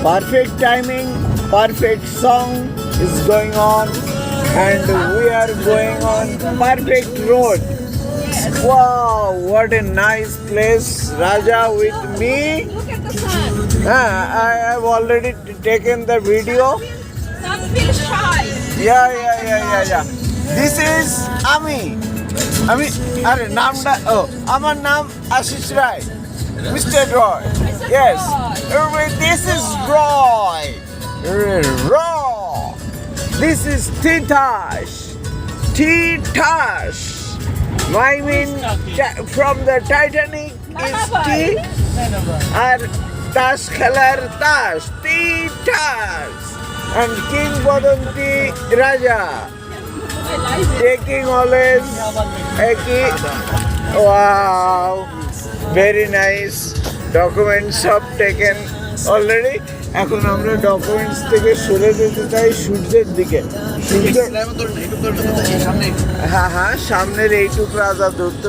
Perfect timing, perfect song is going on, and we are going on perfect road. Wow, what a nice place. Raja with me. Look at the sun. I have already taken the video. Sun feels shy. Yeah. This is আমি আরে নামটা আমার নাম Ashish Roy, mister Roy. Yes, this is Roy. This is Titash. I mean, from the Titanic is T and Tash খেলার তাস, Titash, and কিংবদন্তি রাজা taking always একই। Wow, very nice. Documents have taken already. এখন আমরা ডকুমেন্টস থেকে সরে যেতে চাই সূর্যের দিকে। সূর্য হ্যাঁ সামনের এইটুকু রাজা ধরতে